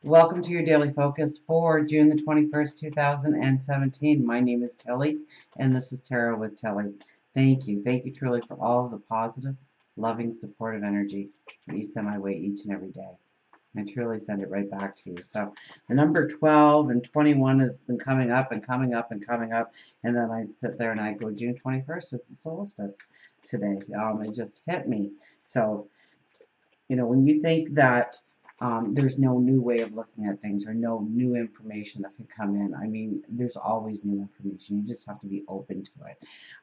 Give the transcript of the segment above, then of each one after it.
Welcome to your daily focus for June the 21st, 2017. My name is Tilly, and this is Tarot with Tilly. Thank you. Thank you truly for all of the positive, loving, supportive energy that you send my way each and every day. I truly send it right back to you. So the number 12 and 21 has been coming up and coming up and coming up. And then I sit there and I go, June 21st is the solstice today. It just hit me. So when you think that there's no new way of looking at things or no new information that could come in, I mean, there's always new information. You just have to be open to it.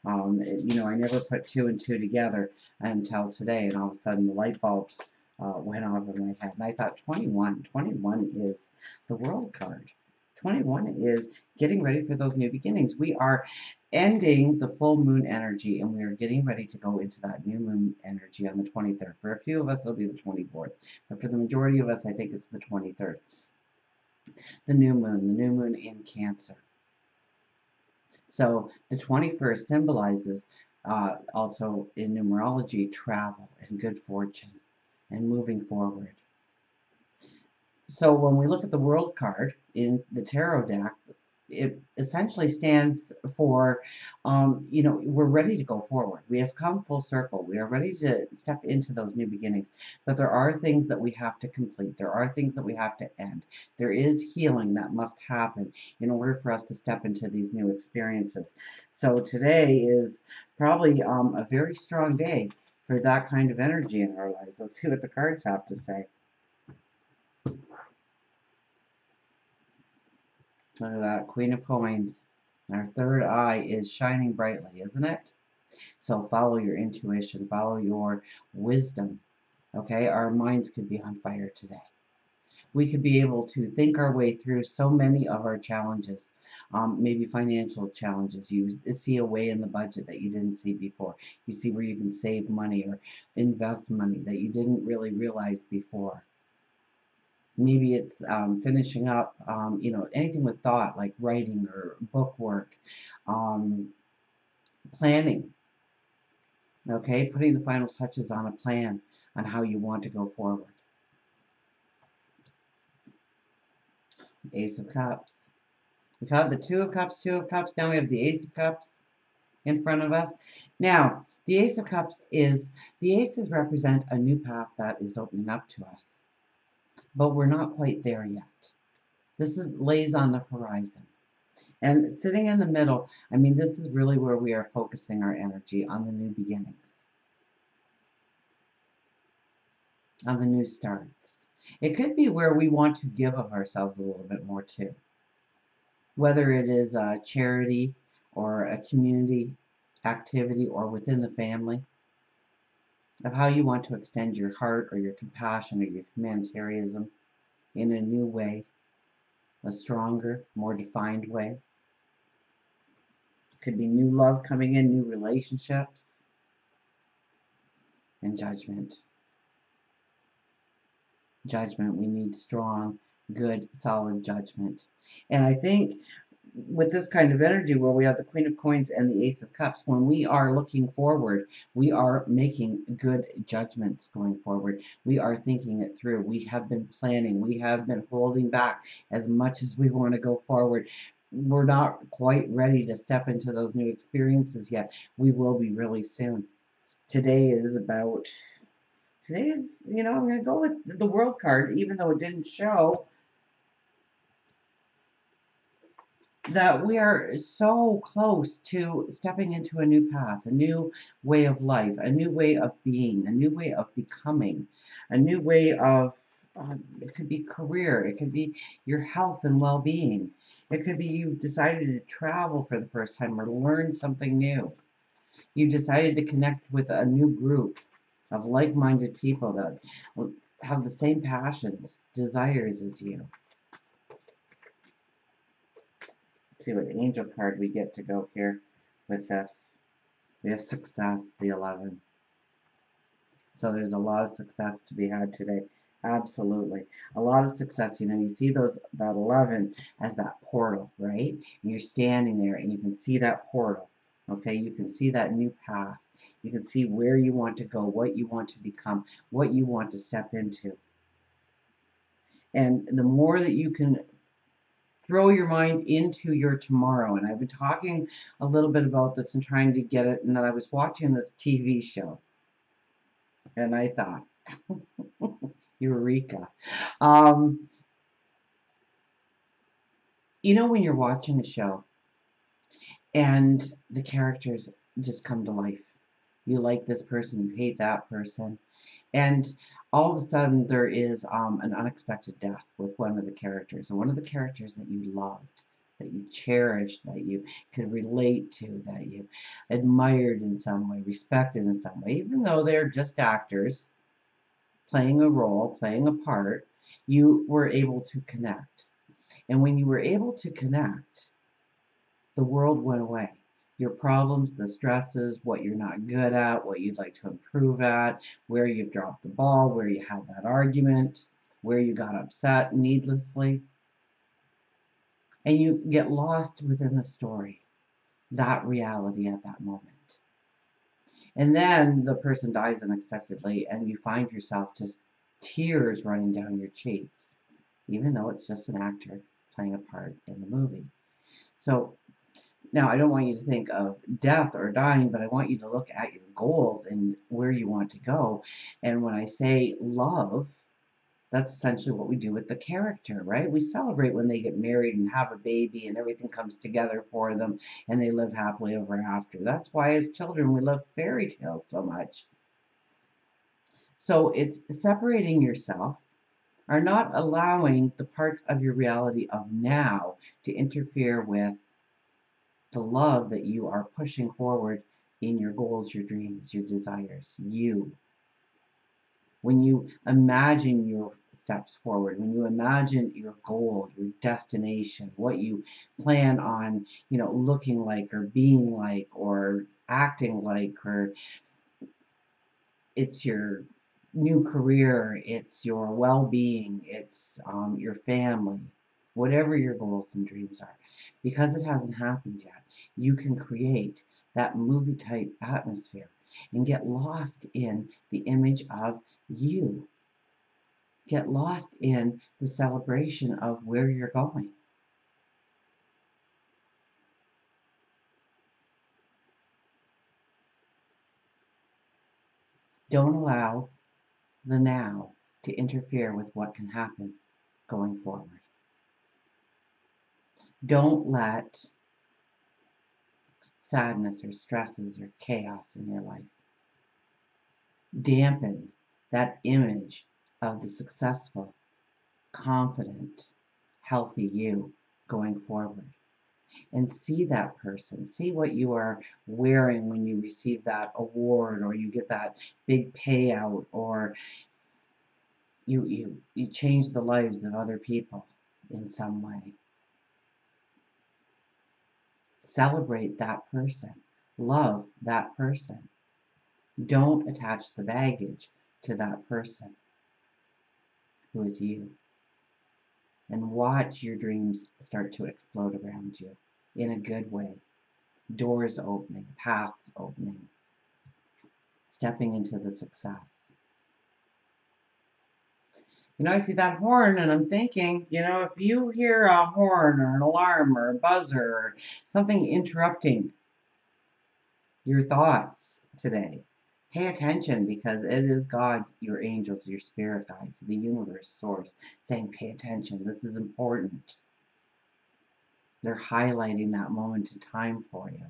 I never put two and two together until today, and all of a sudden the light bulb went off in my head. And I thought 21 is the world card. 21 is getting ready for those new beginnings. We are ending the full moon energy, and we are getting ready to go into that new moon energy on the 23rd. For a few of us, it'll be the 24th, but for the majority of us, I think it's the 23rd. The new moon in Cancer. So the 21st symbolizes also in numerology travel and good fortune and moving forward. So when we look at the world card in the tarot deck, it essentially stands for, we're ready to go forward. We have come full circle. We are ready to step into those new beginnings. But there are things that we have to complete. There are things that we have to end. There is healing that must happen in order for us to step into these new experiences. So today is probably a very strong day for that kind of energy in our lives. Let's see what the cards have to say. Look at that, Queen of Coins. Our third eye is shining brightly, isn't it? So follow your intuition, follow your wisdom. Okay, our minds could be on fire today. We could be able to think our way through so many of our challenges, maybe financial challenges. You see a way in the budget that you didn't see before. You see where you can save money or invest money that you didn't really realize before. Maybe it's finishing up, anything with thought, like writing or book work, planning, okay? Putting the final touches on a plan on how you want to go forward. Ace of Cups. We've had the Two of Cups, now we have the Ace of Cups in front of us. Now, the Ace of Cups the aces represent a new path that is opening up to us. But we're not quite there yet. This lays on the horizon. And sitting in the middle, I mean, this is really where we are focusing our energy on the new beginnings, on the new starts. It could be where we want to give of ourselves a little bit more too. Whether it is a charity or a community activity or within the family, of how you want to extend your heart or your compassion or your humanitarianism in a new way, a stronger, more defined way. Could be new love coming in, new relationships, and judgment. Judgment. We need strong, good, solid judgment. And I think with this kind of energy where we have the Queen of Coins and the Ace of Cups, when we are looking forward, we are making good judgments going forward. We are thinking it through. We have been planning. We have been holding back as much as we want to go forward. We're not quite ready to step into those new experiences yet. We will be really soon. Today is, I'm going to go with the World card, even though it didn't show that we are so close to stepping into a new path, a new way of life, a new way of being, a new way of becoming, a new way of, it could be career, it could be your health and well-being. It could be you've decided to travel for the first time or learn something new. You've decided to connect with a new group of like-minded people that have the same passions, desires as you. See what angel card we get to go here with this. We have success, the 11. So there's a lot of success to be had today. Absolutely. A lot of success. You see that 11 as that portal, right? And you're standing there and you can see that portal. Okay, you can see that new path. You can see where you want to go, what you want to become, what you want to step into. And the more that you can throw your mind into your tomorrow, and I've been talking a little bit about this and trying to get it, and then I was watching this TV show, and I thought, Eureka. Um, when you're watching a show and the characters just come to life. You like this person, you hate that person, and all of a sudden there is an unexpected death with one of the characters, and one of the characters that you loved, that you cherished, that you could relate to, that you admired in some way, respected in some way, even though they're just actors playing a role, playing a part, you were able to connect. And when you were able to connect, the world went away. Your problems, the stresses, what you're not good at, what you'd like to improve at, where you've dropped the ball, where you had that argument, where you got upset needlessly, and you get lost within the story, that reality at that moment. And then the person dies unexpectedly, and you find yourself just tears running down your cheeks, even though it's just an actor playing a part in the movie. So now, I don't want you to think of death or dying, but I want you to look at your goals and where you want to go. And when I say love, that's essentially what we do with the character, right? We celebrate when they get married and have a baby and everything comes together for them and they live happily ever after. That's why as children we love fairy tales so much. So it's separating yourself, or not allowing the parts of your reality of now to interfere with the love that you are pushing forward in your goals, your dreams, your desires. When you imagine your steps forward, when you imagine your goal, your destination, what you plan on, looking like or being like or acting like, or it's your new career, it's your well-being, it's your family, whatever your goals and dreams are. Because it hasn't happened yet, you can create that movie type atmosphere and get lost in the image of you. Get lost in the celebration of where you're going. Don't allow the now to interfere with what can happen going forward. Don't let sadness or stresses or chaos in your life dampen that image of the successful, confident, healthy you going forward. And see that person. See what you are wearing when you receive that award, or you get that big payout, or you change the lives of other people in some way. Celebrate that person. Love that person. Don't attach the baggage to that person who is you. And watch your dreams start to explode around you in a good way. Doors opening, paths opening, stepping into the success. I see that horn and I'm thinking, if you hear a horn or an alarm or a buzzer or something interrupting your thoughts today, pay attention, because it is God, your angels, your spirit guides, the universe, source, saying pay attention. This is important. They're highlighting that moment in time for you.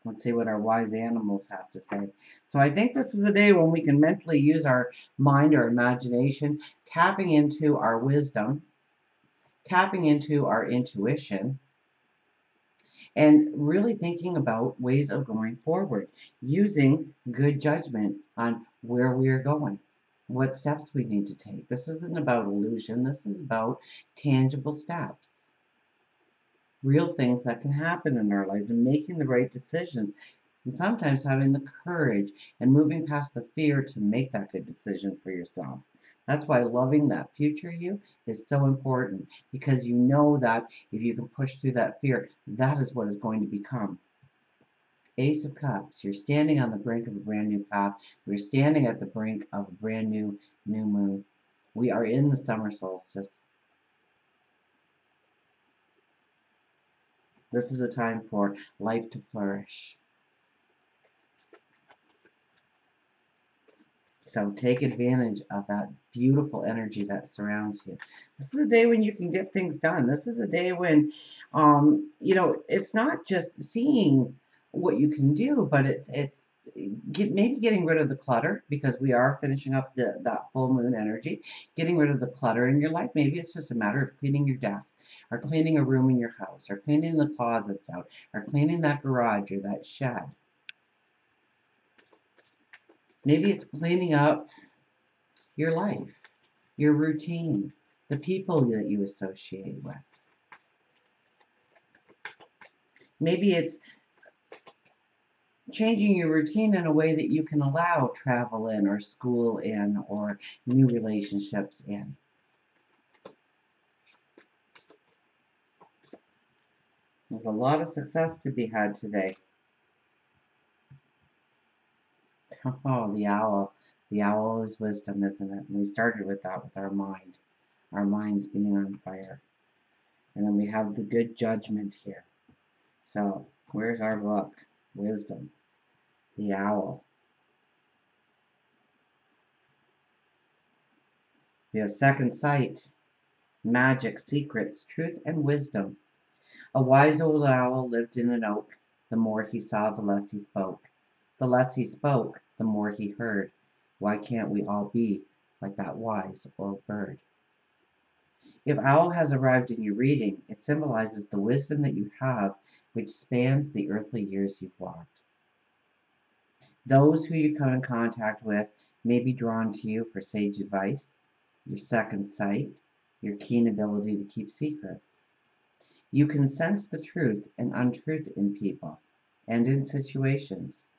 Let's see what our wise animals have to say. So I think this is a day when we can mentally use our mind, our imagination, tapping into our wisdom, tapping into our intuition, and really thinking about ways of going forward, using good judgment on where we are going, what steps we need to take. This isn't about illusion. This is about tangible steps, real things that can happen in our lives, and making the right decisions, and sometimes having the courage and moving past the fear to make that good decision for yourself. That's why loving that future you is so important, because you know that if you can push through that fear, that is what is going to become. Ace of Cups, you're standing on the brink of a brand new path. You're standing at the brink of a brand new moon. We are in the summer solstice. This is a time for life to flourish. So take advantage of that beautiful energy that surrounds you. This is a day when you can get things done. This is a day when, it's not just seeing what you can do, but it's maybe getting rid of the clutter, because we are finishing up that full moon energy, getting rid of the clutter in your life. Maybe it's just a matter of cleaning your desk, or cleaning a room in your house, or cleaning the closets out, or cleaning that garage or that shed. Maybe it's cleaning up your life, your routine, the people that you associate with. Maybe it's changing your routine in a way that you can allow travel in, or school in, or new relationships in. There's a lot of success to be had today. Oh, the owl. The owl is wisdom, isn't it? And we started with that, with our mind. Our minds being on fire. And then we have the good judgment here. So, where's our book? Wisdom. The owl. We have second sight, magic, secrets, truth, and wisdom. A wise old owl lived in an oak. The more he saw, the less he spoke. The less he spoke, the more he heard. Why can't we all be like that wise old bird? If owl has arrived in your reading, it symbolizes the wisdom that you have, which spans the earthly years you've walked. Those who you come in contact with may be drawn to you for sage advice, your second sight, your keen ability to keep secrets. You can sense the truth and untruth in people and in situations.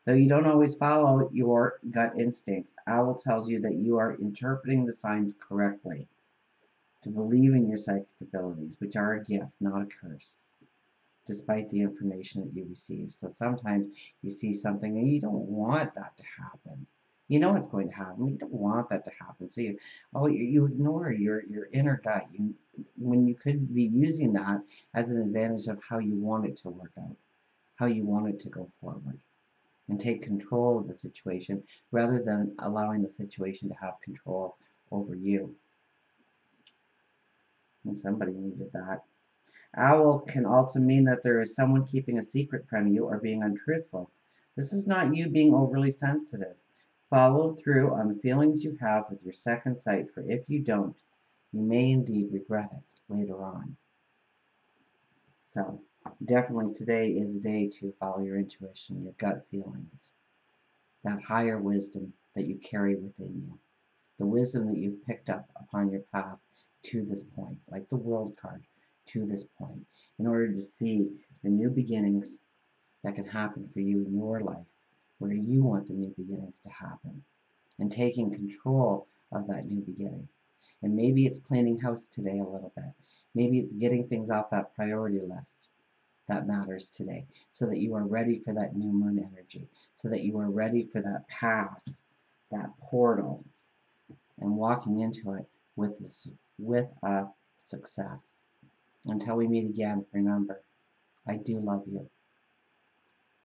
Though you don't always follow your gut instincts, owl tells you that you are interpreting the signs correctly. To believe in your psychic abilities, which are a gift, not a curse, despite the information that you receive. So sometimes you see something and you don't want that to happen. You know it's going to happen, but you don't want that to happen. So you ignore your inner gut, when you could be using that as an advantage of how you want it to work out, how you want it to go forward, and take control of the situation rather than allowing the situation to have control over you. And somebody needed that. Owl can also mean that there is someone keeping a secret from you or being untruthful. This is not you being overly sensitive. Follow through on the feelings you have with your second sight, for if you don't, you may indeed regret it later on. So, definitely today is a day to follow your intuition, your gut feelings, that higher wisdom that you carry within you, the wisdom that you've picked up upon your path to this point, like the World card, to this point, in order to see the new beginnings that can happen for you in your life, where you want the new beginnings to happen, and taking control of that new beginning. And maybe it's cleaning house today a little bit. Maybe it's getting things off that priority list that matters today, so that you are ready for that new moon energy, so that you are ready for that path, that portal, and walking into it with a success. Until we meet again, remember, I do love you.